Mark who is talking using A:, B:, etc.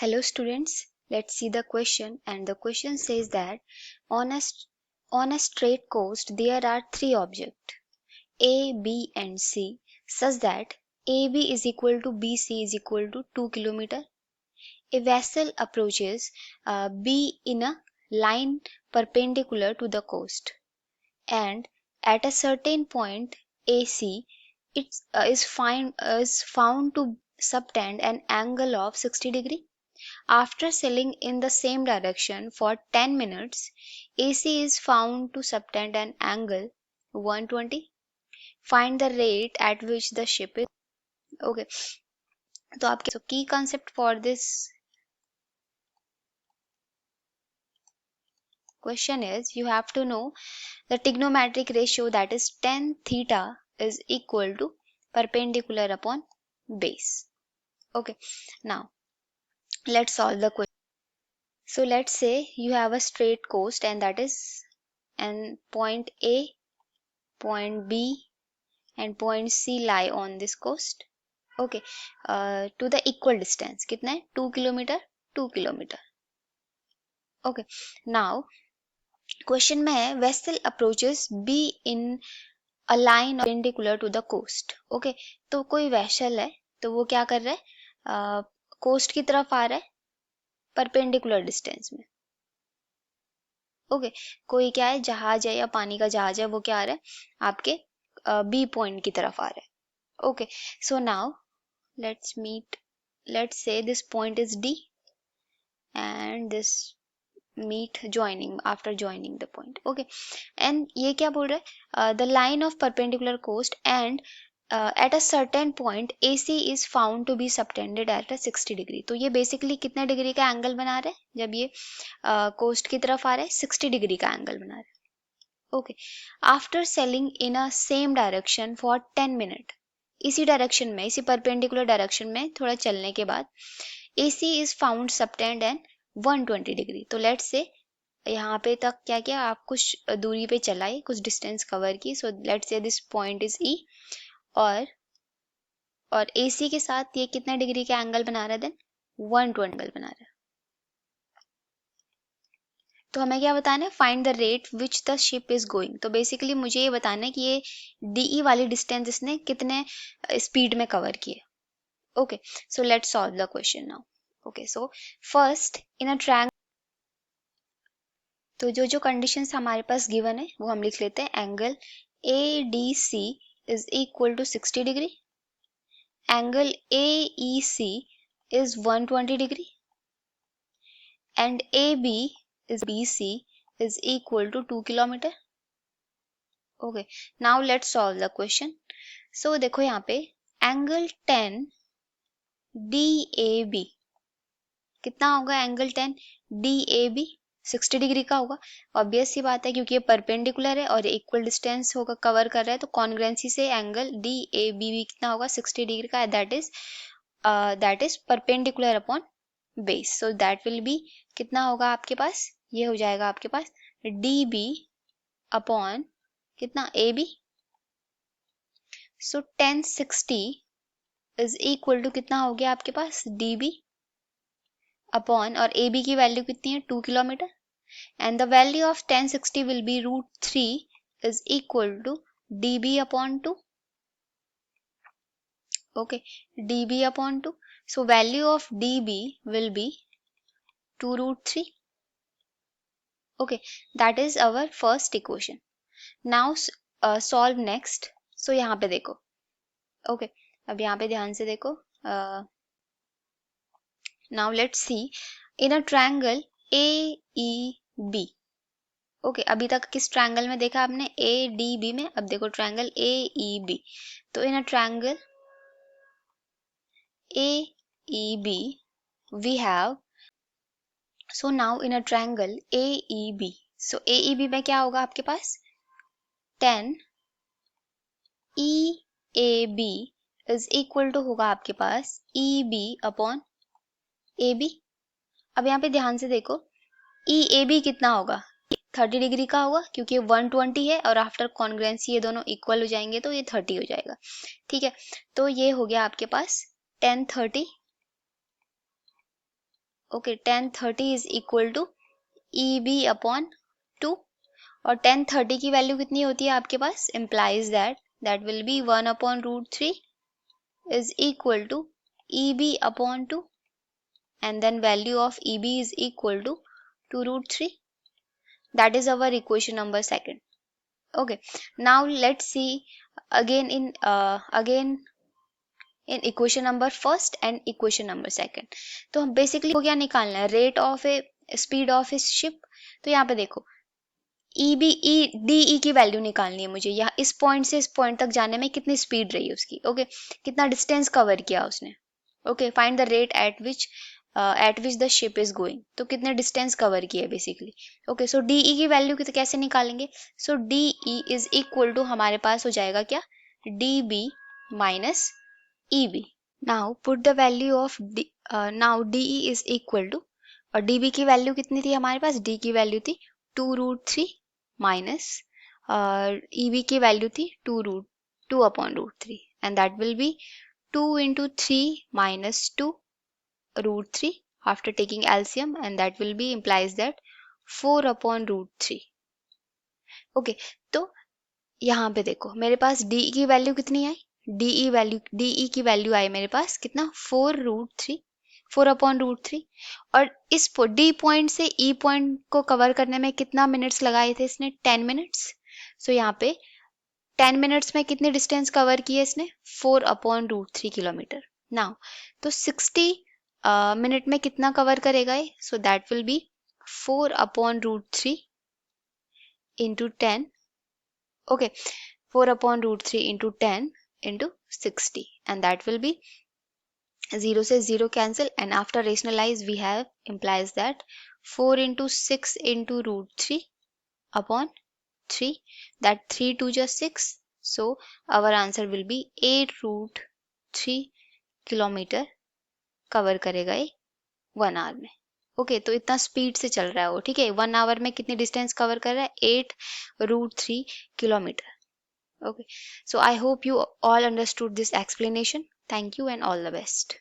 A: Hello students, let's see the question, and the question says that on a straight coast there are three objects A, B and C such that AB is equal to BC is equal to 2 km. A vessel approaches B in a line perpendicular to the coast, and at a certain point AC is found to subtend an angle of 60 degree. After sailing in the same direction for 10 minutes, AC is found to subtend an angle 120. Find the rate at which the ship is. Okay, so key concept for this question is you have to know the trigonometric ratio, that is tan theta is equal to perpendicular upon base. Okay, now let's solve the question. So let's say you have a straight coast, and that is and point A, point B and point C lie on this coast. Okay, to the equal distance कितना है 2 kilometre 2 kilometre. Okay, now question में है vessel approaches B in a line perpendicular to the coast. Okay, तो कोई vessel है तो वो क्या कर रहा है कोस्ट की तरफ आ रहा है परपेंडिकुलर डिस्टेंस में. ओके, कोई क्या है जहाज है या पानी का जहाज है वो क्या आ रहा है आपके बी पॉइंट की तरफ आ रहा है. Okay, so now let's say this point is D and this meet joining after joining the point. Okay, and ये क्या बोल रहा है the line of perpendicular coast and at a certain point AC is found to be subtended at a 60 degree. तो ये basically कितने degree का angle बना रहा है जब ये कोस्ट की तरफ आ रहा है 60 डिग्री का एंगल बना रहा है. Okay, after sailing in a same direction for 10 minutes, इसी डायरेक्शन में इसी परपेंडिकुलर डायरेक्शन में थोड़ा चलने के बाद AC is found subtend and 120 degree. तो लेट्स से यहाँ पे तक क्या किया आप कुछ दूरी पे चलाए कुछ डिस्टेंस कवर की. So let's say this point is E और AC के साथ ये कितना डिग्री का एंगल बना रहा है देन 120 एंगल बना रहा है. तो हमें क्या बताना है find the rate which the ship is going. तो बेसिकली मुझे ये बताना है कि ये DE वाली डिस्टेंस इसने कितने स्पीड में कवर किए. Okay, so let's solve the question now. Okay, so first in a triangle, तो जो कंडीशंस हमारे पास गिवन है वो हम लिख लेते हैं. Angle ADC is equal to 60 degree, angle AEC is 120 degree and AB is BC is equal to 2 kilometer. Okay, now let's solve the question. So देखो यहाँ पे एंगल 10 DAB कितना होगा. एंगल 10 DAB 60 डिग्री का होगा. ऑब्वियस सी बात है क्योंकि ये परपेंडिकुलर है और इक्वल डिस्टेंस होगा कवर कर रहा है, तो कॉन्ग्रुएंसी से एंगल DAB भी कितना होगा 60 डिग्री का. That is perpendicular upon base. So that will be कितना होगा आपके पास, ये हो जाएगा आपके पास DB अपॉन कितना AB. सो 1060 इज इक्वल टू कितना हो गया आपके पास DB अपॉन, और AB की वैल्यू कितनी है 2 kilometre, and the value of 1060 will be √3 is equal to dB upon 2. Okay, dB upon 2. So value of dB will be 2√3. Okay, that is our first equation. Now solve next. So यहाँ पे देखो. Okay, अब यहाँ पे ध्यान से देखो. Now let's see in a triangle AEB. Okay, अभी तक किस ट्रायंगल में देखा आपने ADB में. अब देखो ट्रायंगल AEB. तो in a triangle AEB we have, so now in a triangle AEB, so AEB में क्या होगा आपके पास 10 EAB is equal to होगा आपके पास EB upon AB. अब यहाँ पे ध्यान से देखो EAB कितना होगा 30 डिग्री का होगा क्योंकि 120 है और आफ्टर कॉन्ग्रुएंसी ये दोनों इक्वल हो जाएंगे तो ये 30 हो जाएगा. ठीक है, तो ये हो गया आपके पास 1030 okay 1030 is equal to EB upon 2 और 1030 की वैल्यू कितनी होती है आपके पास, implies that will be 1 upon root 3 is equal to EB upon 2 and then value of EB is equal to 2 root 3. That is our equation number second. Okay, now let's see again in equation number first and equation number second. तो हम basically को क्या निकालना है, rate of a speed of a ship. तो यहाँ पे देखो DE की वैल्यू निकालनी है मुझे, यहाँ इस पॉइंट से इस पॉइंट तक जाने में कितनी स्पीड रही उसकी. ओके कितना डिस्टेंस कवर किया उसने. Okay find the rate at which the ship is going. तो कितने डिस्टेंस कवर किया बेसिकली. ओके सो DE की वैल्यू कैसे निकालेंगे. So DE is equal to हमारे पास हो जाएगा क्या, DB minus EB. Now put the value of now DE is equal to, और DB की वैल्यू कितनी थी हमारे पास, D की वैल्यू थी 2 रूट 3 माइनस EB की वैल्यू थी 2 upon root 3 and that will be 2 into 3 minus 2 root 3 after taking LCM and that will be implies that 4 upon root 3. Okay तो यहाँ पे देखो मेरे पास DE की वैल्यू कितनी आई, DE की वैल्यू आई मेरे पास कितना 4 रूट 3 4 अपॉन रूट 3 और इस D पॉइंट से E पॉइंट को कवर करने में कितना मिनट्स लगाए थे इसने, 10 मिनट्स. सो यहाँ पे 10 मिनट्स में कितनी डिस्टेंस कवर की है इसने, 4 अपॉन रूट 3 किलोमीटर. नाउ तो 60 मिनट में कितना कवर करेगा ये, so that will be 4 upon root 3 into 10. Okay 4 upon root 3 into 10 into 60 and that will be 0 से 0 cancel and after rationalize we have implies that 4 into 6 into root 3 upon 3 that 3 to just 6 so our answer will be 8 root 3 kilometre cover करेगा ये 1 our में. Okay तो इतना speed से चल रहा है वो, ठीक है. 1 आवर में कितनी डिस्टेंस कवर कर रहा है, 8 root 3 kilometre. Okay, so I hope you all understood this explanation. Thank you and all the best.